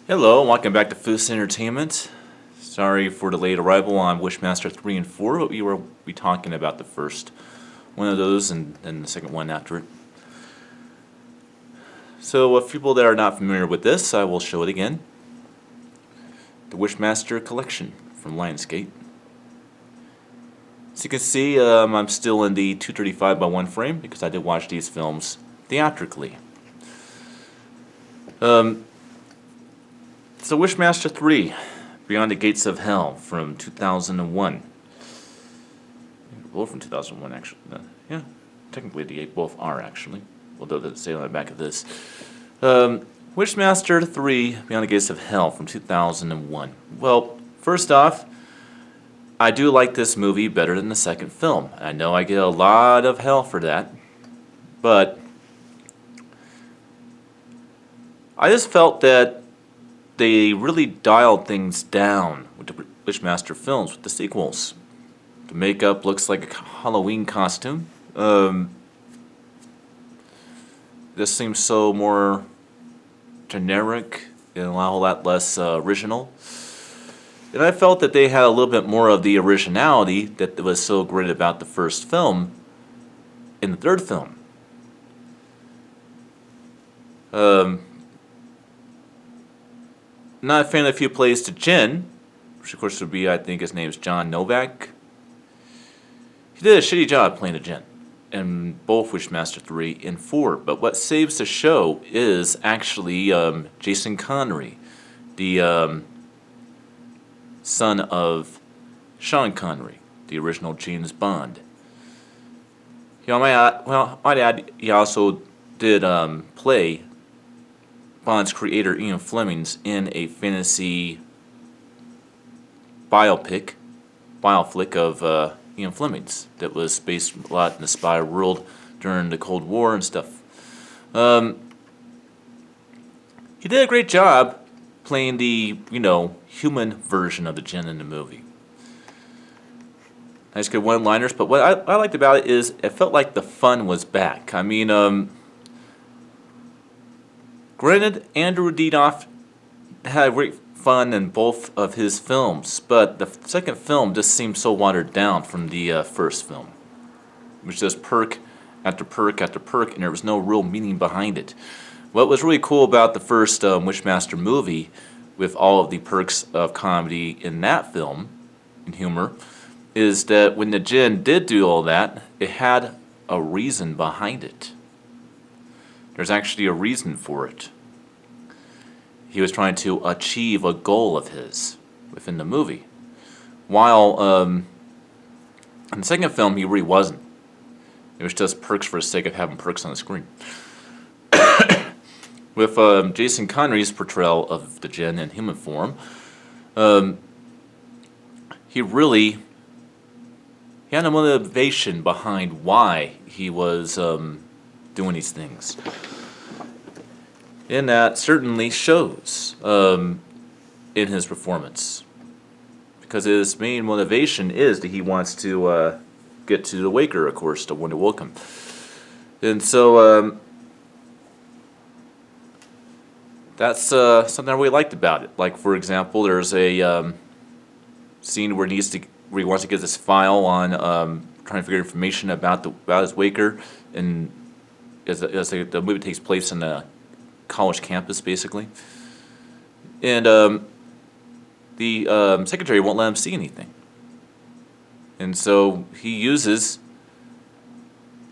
Hello, welcome back to Foos Entertainment. Sorry for delayed arrival on Wishmaster 3 and 4, but we will be talking about the first one of those and then the second one after it. So, for people that are not familiar with this, I will show it again. The Wishmaster collection from Lionsgate. As you can see, I'm still in the 235 by 1 frame because I did watch these films theatrically. So Wishmaster 3, Beyond the Gates of Hell from 2001. Both from 2001, actually. Yeah, technically the both are, actually. Although it doesn't say on the back of this. Wishmaster 3, Beyond the Gates of Hell from 2001. Well, first off, I do like this movie better than the second film. I know I get a lot of hell for that, but I just felt that they really dialed things down with the Wishmaster films, with the sequels. The makeup looks like a Halloween costume. This seems so more generic and a whole lot less original. And I felt that they had a little bit more of the originality that was so great about the first film in the third film. Not a fan of who plays the Jinn, which of course would be, I think his name's John Novak. He did a shitty job playing the Jinn in both Wishmaster 3 and 4, but what saves the show is actually Jason Connery, the son of Sean Connery, the original James Bond. Might add, he also did play Bond's creator Ian Fleming's in a fantasy biopic of Ian Fleming's that was based a lot in the spy world during the Cold War and stuff. He did a great job playing the, human version of the Jinn in the movie. Nice good one-liners, but what I liked about it is it felt like the fun was back. I mean, granted, Andrew Didoff had great fun in both of his films, but the second film just seemed so watered down from the first film. It was just perk after perk after perk, and there was no real meaning behind it. What was really cool about the first Wishmaster movie, with all of the perks of comedy in that film, and humor, is that when the Jinn did do all that, it had a reason behind it. There's actually a reason for it. He was trying to achieve a goal of his within the movie. While in the second film, he really wasn't. It was just perks for the sake of having perks on the screen. With Jason Connery's portrayal of the Jinn in human form, he had a motivation behind why he was doing these things. And that certainly shows in his performance. Because his main motivation is that he wants to get to the Waker, of course, the one that woke him. And so that's something I really liked about it. Like, for example, there's a scene where he wants to get this file on trying to figure information about his Waker, and as the movie takes place in a college campus, basically. And the secretary won't let him see anything. And so he uses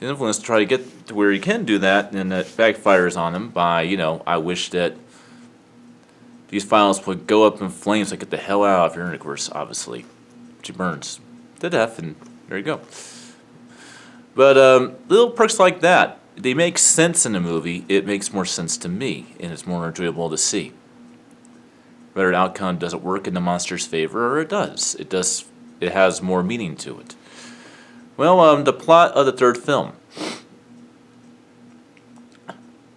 his influence to try to get to where he can do that, and it backfires on him by, I wish that these files would go up in flames, like get the hell out of here, and of course, obviously, she burns to death, and there you go. But little perks like that, they make sense in the movie. It makes more sense to me, and it's more enjoyable to see. Whether the outcome doesn't work in the monster's favor, or it does. It has more meaning to it. Well, the plot of the third film.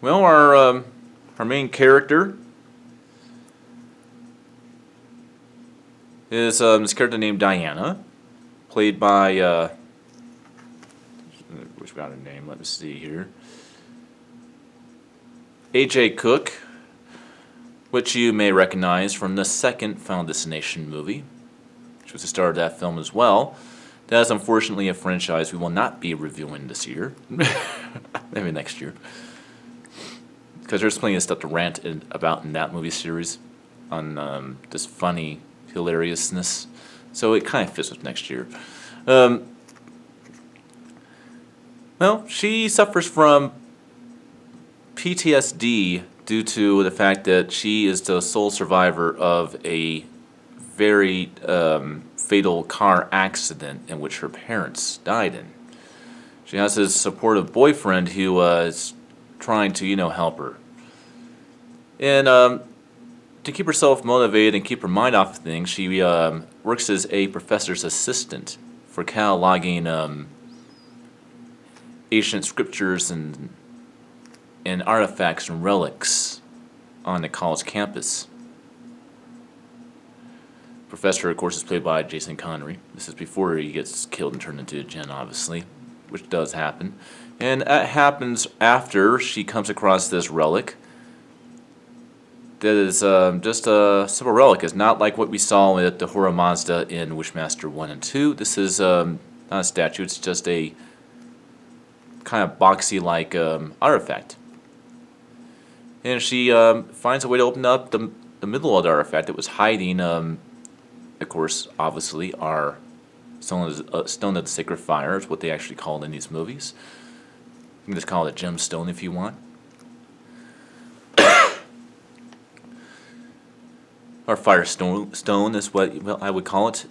Well, our main character is this character named Diana, played by which got her name? Let me see here. A.J. Cook, which you may recognize from the second Final Destination movie, which was the star of that film as well. That is unfortunately a franchise we will not be reviewing this year. Maybe next year. Because there's plenty of stuff to rant about in that movie series on this funny hilariousness. So it kind of fits with next year. Well, she suffers from PTSD due to the fact that she is the sole survivor of a very fatal car accident in which her parents died in. She has a supportive boyfriend who was trying to, help her. And to keep herself motivated and keep her mind off of things, she works as a professor's assistant for cataloging ancient scriptures and artifacts and relics on the college campus. Professor, of course, is played by Jason Connery. This is before he gets killed and turned into a djinn, obviously, which does happen. And that happens after she comes across this relic that is just a simple relic. It's not like what we saw with the Horror Mazda in Wishmaster 1 and 2. This is not a statue, it's just a kind of boxy-like artifact. And she finds a way to open up the middle of the artifact that was hiding, of course, obviously, our Stone of the Sacred Fire is what they actually call it in these movies. You can just call it a gemstone if you want. Or Firestone is what I would call it.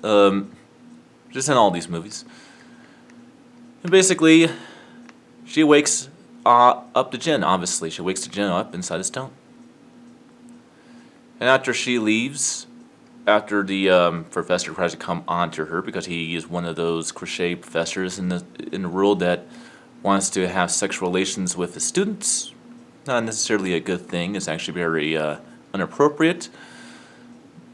Just in all these movies. And basically, she wakes up the djinn, obviously. She wakes the djinn up inside a stone. And after she leaves, after the professor tries to come onto her, because he is one of those crochet professors in the world that wants to have sexual relations with the students, not necessarily a good thing. It's actually very inappropriate.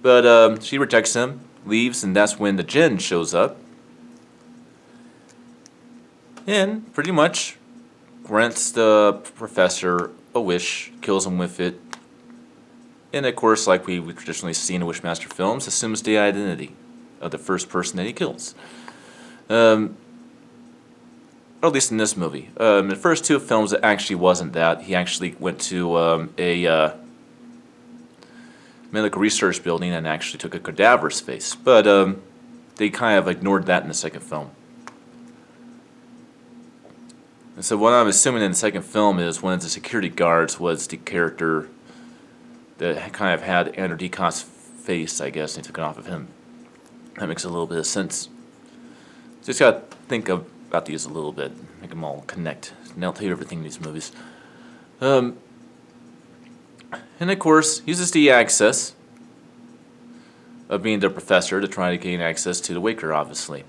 But she rejects him, leaves, and that's when the djinn shows up. And pretty much grants the professor a wish, kills him with it. And of course, like we would traditionally see in Wishmaster films, assumes the identity of the first person that he kills. Or at least in this movie. In the first two films, it actually wasn't that. He actually went to a medical research building and actually took a cadaver's face. But they kind of ignored that in the second film. And so what I'm assuming in the second film is one of the security guards was the character that kind of had Andrew Dick's face, I guess, and they took it off of him. That makes a little bit of sense. Just got to think about these a little bit, make them all connect. And they'll tell you everything in these movies. And of course, uses the access of being the professor to try to gain access to the Waker, obviously.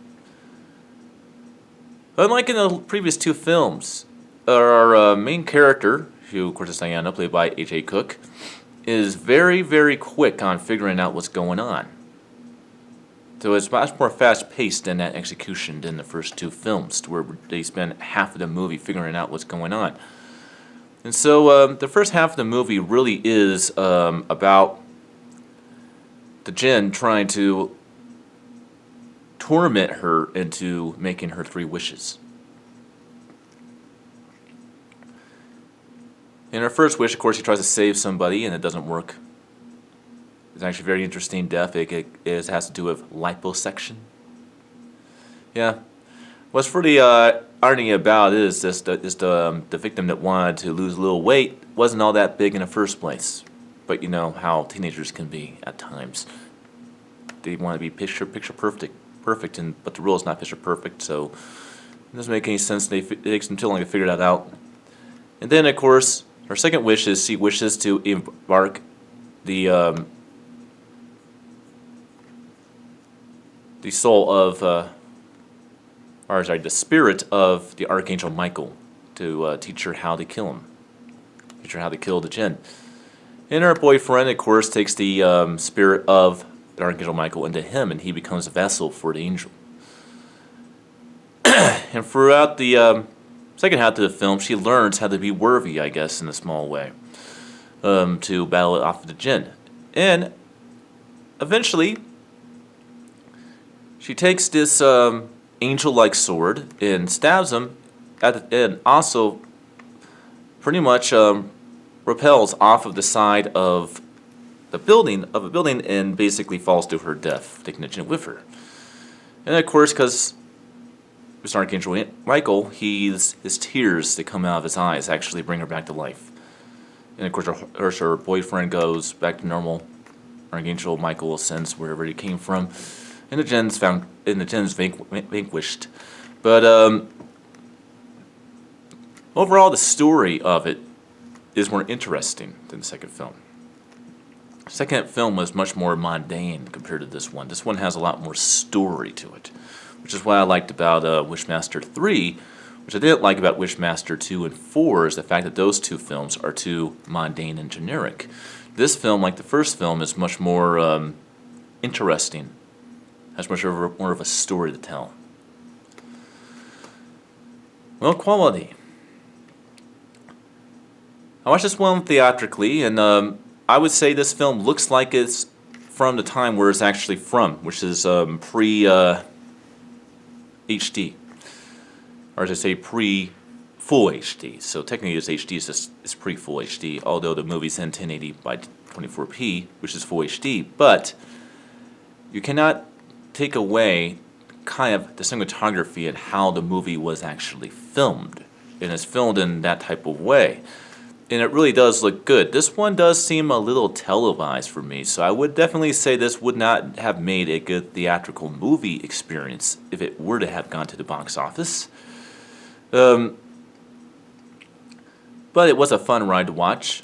Unlike in the previous two films, our main character, who of course is Diana, played by H.A. Cook, is very, very quick on figuring out what's going on. So it's much more fast-paced in that execution than the first two films, where they spend half of the movie figuring out what's going on. And so the first half of the movie really is about the djinn trying to torment her into making her three wishes. In her first wish, of course, she tries to save somebody, and it doesn't work. It's actually a very interesting death. It has to do with liposuction. Yeah. What's pretty irony about it is the victim that wanted to lose a little weight wasn't all that big in the first place. But you know how teenagers can be at times. They want to be picture perfect, but the rule is not picture perfect, so it doesn't make any sense. It takes them too long to figure that out. And then, of course, her second wish is she wishes to embark the soul of, the spirit of the Archangel Michael to teach her how to kill him. Teach her how to kill the djinn. And her boyfriend, of course, takes the spirit of the Archangel Michael into him, and he becomes a vessel for the angel. And throughout the second half of the film, she learns how to be worthy, I guess, in a small way. to battle it off of the Jinn. And eventually, she takes this angel-like sword and stabs him, and also pretty much repels off of the side of a building, and basically falls to her death, taking the Jinn with her. And of course, because Mr. Archangel Michael, his tears that come out of his eyes actually bring her back to life. And of course, her boyfriend goes back to normal. Archangel Michael ascends wherever he came from, and the Jinn's vanquished. But overall, the story of it is more interesting than the second film. The second film was much more mundane compared to this one. This one has a lot more story to it, which is what I liked about Wishmaster 3, which I didn't like about Wishmaster 2 and 4, is the fact that those two films are too mundane and generic. This film, like the first film, is much more interesting, has much more of a story to tell. Well, quality. I watched this one theatrically, and I would say this film looks like it's from the time where it's actually from, which is pre-HD. Or as I say, pre-full HD. So technically it's HD, it's pre-full HD, although the movie's in 1080 by 24p, which is full HD. But you cannot take away kind of the cinematography and how the movie was actually filmed. And it's filmed in that type of way. And it really does look good. This one does seem a little televised for me, so I would definitely say this would not have made a good theatrical movie experience if it were to have gone to the box office. But it was a fun ride to watch.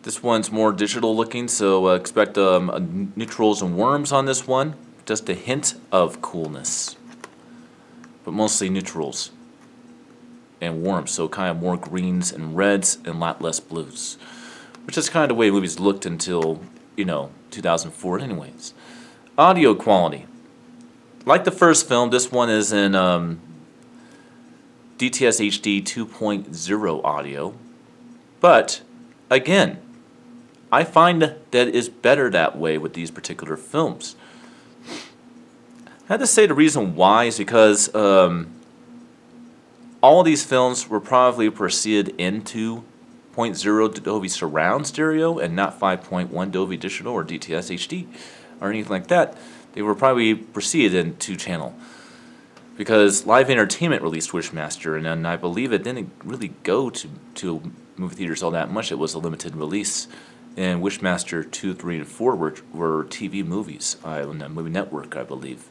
This one's more digital looking, so expect neutrals and worms on this one. Just a hint of coolness, but mostly neutrals and warm, so kind of more greens and reds and a lot less blues, which is kind of the way movies looked until, 2004 anyways. Audio quality. Like the first film, this one is in DTS HD 2.0 audio, but again, I find that it is better that way with these particular films. I had to say the reason why is because all these films were probably proceeded into 2.0 Dolby Surround Stereo and not 5.1 Dolby Digital or DTS HD or anything like that. They were probably proceeded in 2-channel. Because Live Entertainment released Wishmaster, and then I believe it didn't really go to movie theaters all that much. It was a limited release. And Wishmaster 2, 3, and 4 were TV movies on the Movie Network, I believe.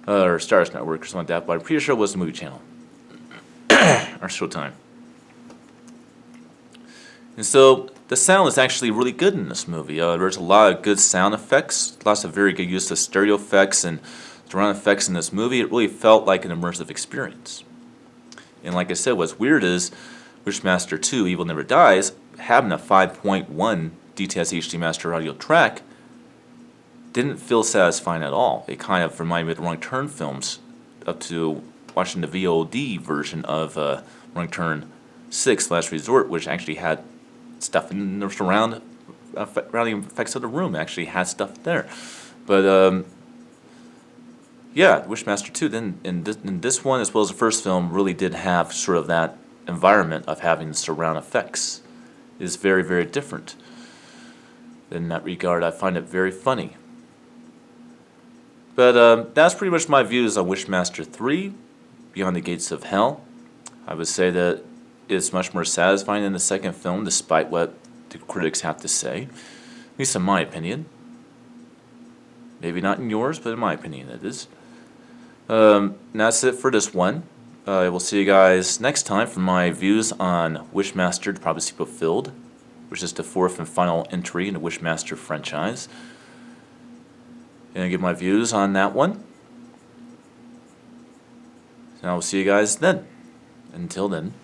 Or Stars Network or something like that, but I'm pretty sure it was the Movie Channel. Or Showtime. And so the sound is actually really good in this movie. There's a lot of good sound effects, lots of very good use of stereo effects and surround effects in this movie. It really felt like an immersive experience. And like I said, what's weird is Wishmaster 2, Evil Never Dies, having a 5.1 DTS HD Master Audio track didn't feel satisfying at all. It kind of reminded me of the Wrong Turn films up to watching the VOD version of Wrong Turn 6 Last Resort, which actually had stuff in the surrounding effects of the room. It actually had stuff there. But yeah, Wishmaster 2 then in this one as well as the first film really did have sort of that environment of having surround effects. It is very, very different. In that regard, I find it very funny. But that's pretty much my views on Wishmaster 3, Beyond the Gates of Hell. I would say that it's much more satisfying than the second film, despite what the critics have to say. At least in my opinion. Maybe not in yours, but in my opinion it is. And that's it for this one. I will see you guys next time for my views on Wishmaster: The Prophecy Fulfilled, which is the fourth and final entry in the Wishmaster franchise. And I give my views on that one. And I will see you guys then. Until then.